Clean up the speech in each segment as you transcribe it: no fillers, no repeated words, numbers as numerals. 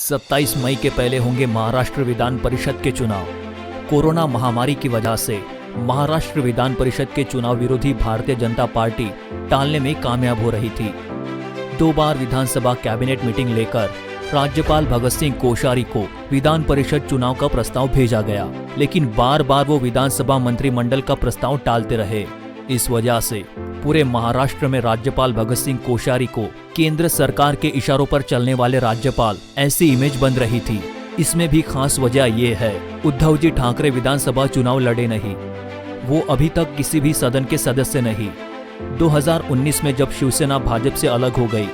27 मई के पहले होंगे महाराष्ट्र विधान परिषद के चुनाव। कोरोना महामारी की वजह से महाराष्ट्र विधान परिषद के चुनाव विरोधी भारतीय जनता पार्टी टालने में कामयाब हो रही थी। 2 बार विधानसभा कैबिनेट मीटिंग लेकर राज्यपाल भगत सिंह कोश्यारी को विधान परिषद चुनाव का प्रस्ताव भेजा गया, लेकिन बार बार वो विधानसभा मंत्रिमंडल का प्रस्ताव टालते रहे। इस वजह से पूरे महाराष्ट्र में राज्यपाल भगत सिंह कोश्यारी को केंद्र सरकार के इशारों पर चलने वाले राज्यपाल ऐसी इमेज बन रही थी। इसमें भी खास वजह ये है, उद्धव जी ठाकरे विधानसभा चुनाव लड़े नहीं। वो अभी तक किसी भी सदन के सदस्य नहीं। 2019 में जब शिवसेना भाजपा से अलग हो गई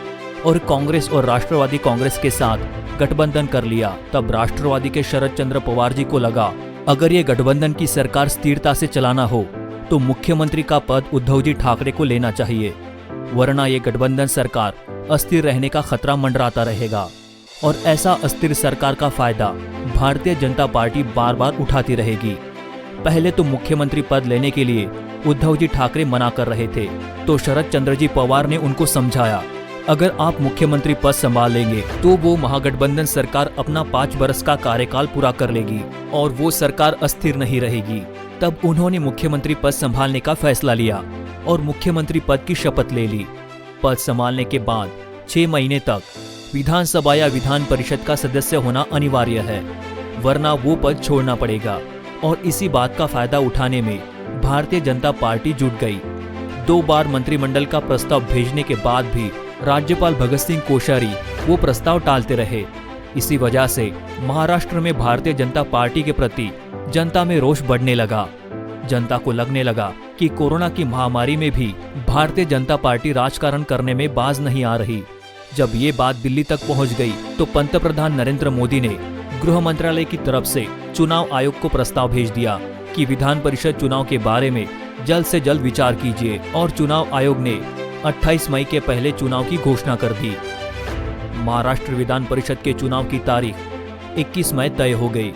और कांग्रेस और राष्ट्रवादी कांग्रेस के साथ गठबंधन कर लिया, तब राष्ट्रवादी के शरद चंद्र पवार जी को लगा अगर ये गठबंधन की सरकार स्थिरता से चलाना हो तो मुख्यमंत्री का पद उद्धव जी ठाकरे को लेना चाहिए, वरना ये गठबंधन सरकार अस्थिर रहने का खतरा मंडराता रहेगा और ऐसा अस्थिर सरकार का फायदा भारतीय जनता पार्टी बार बार उठाती रहेगी। पहले तो मुख्यमंत्री पद लेने के लिए उद्धव जी ठाकरे मना कर रहे थे, तो शरद चंद्र जी पवार ने उनको समझाया अगर आप मुख्यमंत्री पद संभाल लेंगे तो वो महागठबंधन सरकार अपना 5 वर्ष का कार्यकाल पूरा कर लेगी और वो सरकार अस्थिर नहीं रहेगी। तब उन्होंने मुख्यमंत्री पद संभालने का फैसला लिया और मुख्यमंत्री पद की शपथ ले ली। पद संभालने के बाद 6 महीने तक विधानसभा या विधान परिषद का सदस्य होना अनिवार्य है, वरना वो पद छोड़ना पड़ेगा। और इसी बात का फायदा उठाने में भारतीय जनता पार्टी जुट गई। 2 बार मंत्रिमंडल का प्रस्ताव भेजने के बाद भी राज्यपाल भगत सिंह कोश्यारी वो प्रस्ताव टालते रहे। इसी वजह से महाराष्ट्र में भारतीय जनता पार्टी के प्रति जनता में रोष बढ़ने लगा। जनता को लगने लगा कि कोरोना की महामारी में भी भारतीय जनता पार्टी राजकारण करने में बाज नहीं आ रही। जब ये बात दिल्ली तक पहुंच गई तो पंतप्रधान नरेंद्र मोदी ने गृह मंत्रालय की तरफ से चुनाव आयोग को प्रस्ताव भेज दिया कि विधान परिषद चुनाव के बारे में जल्द से जल्द विचार कीजिए, और चुनाव आयोग ने 28 मई के पहले चुनाव की घोषणा कर दी। महाराष्ट्र विधान परिषद के चुनाव की तारीख 21 मई तय हो गई।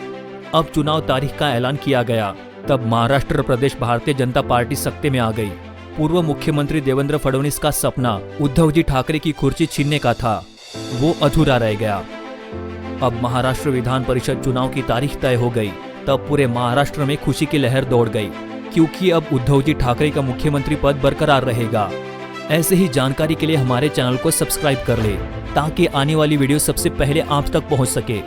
अब चुनाव तारीख का ऐलान किया गया, तब महाराष्ट्र प्रदेश भारतीय जनता पार्टी सत्ते में आ गई। पूर्व मुख्यमंत्री देवेंद्र फडणवीस का सपना उद्धव जी ठाकरे की कुर्सी छीनने का था, वो अधूरा रह गया। अब महाराष्ट्र विधान परिषद चुनाव की तारीख तय हो गई, तब पूरे महाराष्ट्र में खुशी की लहर दौड़ गई, क्योंकि अब उद्धव जी ठाकरे का मुख्यमंत्री पद बरकरार रहेगा। ऐसे ही जानकारी के लिए हमारे चैनल को सब्सक्राइब कर ले, ताकि आने वाली वीडियो सबसे पहले आप तक पहुंच सके।